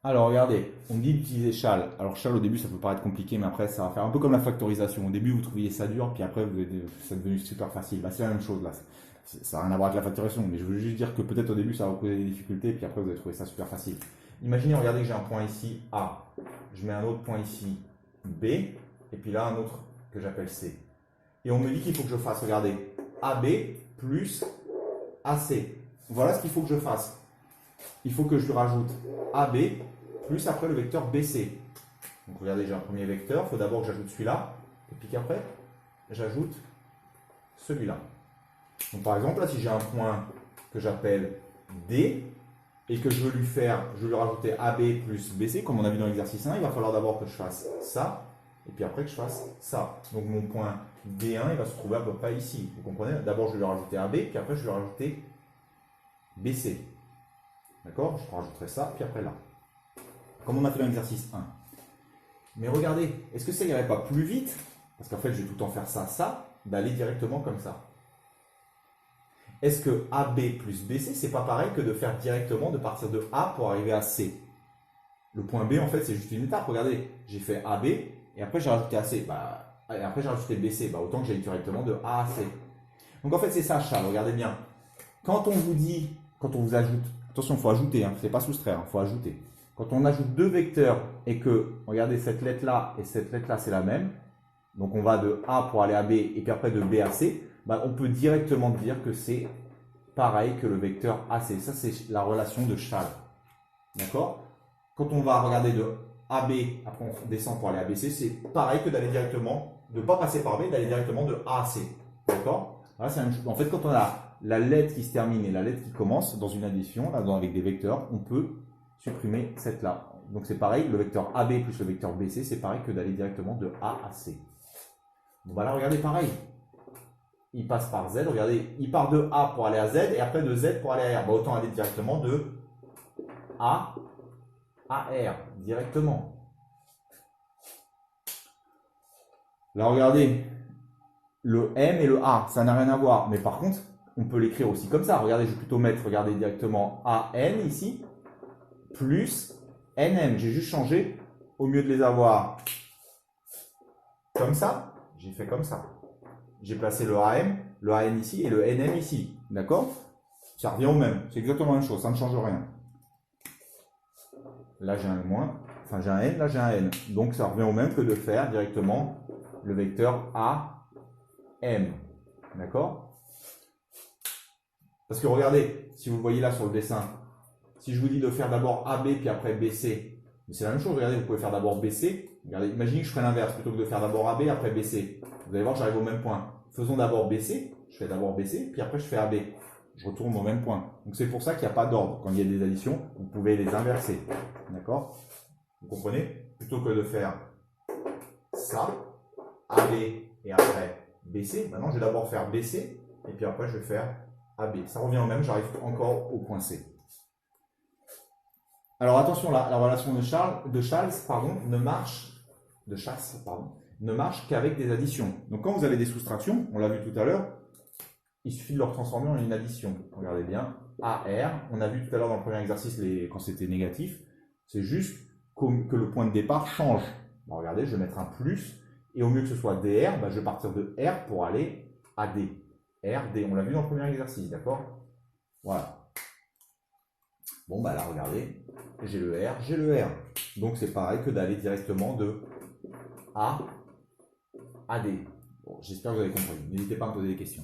Alors regardez, on dit d'utiliser shall. Alors shall au début ça peut paraître compliqué, mais après ça va faire un peu comme la factorisation. Au début vous trouviez ça dur, puis après c'est devenu super facile. Bah, c'est la même chose là. Ça n'a rien à voir avec la factorisation, mais je veux juste dire que peut-être au début ça va vous poser des difficultés, puis après vous allez trouver ça super facile. Imaginez, regardez que j'ai un point ici A, je mets un autre point ici B, et puis là un autre que j'appelle C. Et on me dit qu'il faut que je fasse, regardez, AB plus AC. Voilà ce qu'il faut que je fasse. Il faut que je lui rajoute AB plus après le vecteur BC. Donc regardez, j'ai un premier vecteur, il faut d'abord que j'ajoute celui-là, et puis qu'après, j'ajoute celui-là. Donc par exemple, là, si j'ai un point que j'appelle D, et que je veux lui rajouter AB plus BC, comme on a vu dans l'exercice 1, il va falloir d'abord que je fasse ça, et puis après que je fasse ça. Donc mon point D1, il va se trouver à peu près ici. Vous comprenez? D'abord, je vais lui rajouter AB, puis après, je vais lui rajouter BC. D'accord? Je rajouterai ça, puis après là. Comme on a fait dans l'exercice 1. Mais regardez, est-ce que ça n'irait pas plus vite? Parce qu'en fait, je vais tout le temps faire ça, ça, d'aller directement comme ça. Est-ce que AB plus BC, c'est pas pareil que de faire directement de partir de A pour arriver à C? Le point B, en fait, c'est juste une étape. Regardez, j'ai fait AB, et après j'ai rajouté AC. Et après j'ai rajouté BC. Autant que j'aille directement de A à C. Donc en fait, c'est ça, Charles. Regardez bien. Quand on vous dit, quand on vous ajoute, attention, il faut ajouter, hein, c'est pas soustraire, il faut ajouter. Quand on ajoute deux vecteurs et que, regardez, cette lettre-là et cette lettre-là, c'est la même, donc on va de A pour aller à B et puis après de B à C, on peut directement dire que c'est pareil que le vecteur AC. Ça, c'est la relation de Shall. D'accord? Quand on va regarder de AB, après on descend pour aller à BC, c'est pareil que d'aller directement, de ne pas passer par B, d'aller directement de A à C. D'accord? Voilà, c'est la même chose. En fait, quand on a la lettre qui se termine et la lettre qui commence dans une addition, là, avec des vecteurs, on peut supprimer cette là. Donc c'est pareil, le vecteur AB plus le vecteur BC, c'est pareil que d'aller directement de A à C. Bon, là, regardez, pareil. Il passe par Z, regardez, il part de A pour aller à Z et après de Z pour aller à R. Autant aller directement de A à R, directement. Là, regardez, le M et le A, ça n'a rien à voir. Mais par contre, on peut l'écrire aussi comme ça. Regardez, je vais plutôt mettre, regardez, directement AN ici, plus NM. J'ai juste changé, au mieux de les avoir comme ça, j'ai fait comme ça. J'ai placé le AM, le AN ici et le NM ici. D'accord? Ça revient au même. C'est exactement la même chose, ça ne change rien. Là, j'ai un moins, enfin j'ai un N, là j'ai un N. Donc ça revient au même que de faire directement le vecteur AM. D'accord? Parce que regardez, si vous voyez là sur le dessin, si je vous dis de faire d'abord AB puis après BC, c'est la même chose. Regardez, vous pouvez faire d'abord BC. Regardez, imaginez que je ferais l'inverse, plutôt que de faire d'abord AB après BC. Vous allez voir, j'arrive au même point. Faisons d'abord BC, je fais d'abord BC, puis après je fais AB. Je retourne au même point. Donc c'est pour ça qu'il n'y a pas d'ordre. Quand il y a des additions, vous pouvez les inverser. D'accord? Vous comprenez? Plutôt que de faire ça, AB et après BC, maintenant je vais d'abord faire BC, et puis après je vais faire AB. Ça revient au même, j'arrive encore au point C. Alors attention, la relation de Charles ne marche qu'avec des additions. Donc quand vous avez des soustractions, on l'a vu tout à l'heure, il suffit de leur transformer en une addition. Regardez bien, AR, on a vu tout à l'heure dans le premier exercice quand c'était négatif, c'est juste que le point de départ change. Regardez, je vais mettre un plus, et au mieux que ce soit DR, je vais partir de R pour aller à D. R, D, on l'a vu dans le premier exercice, d'accord? Voilà. Bon, là, regardez, j'ai le R, j'ai le R. Donc, c'est pareil que d'aller directement de A à D. Bon, j'espère que vous avez compris. N'hésitez pas à me poser des questions.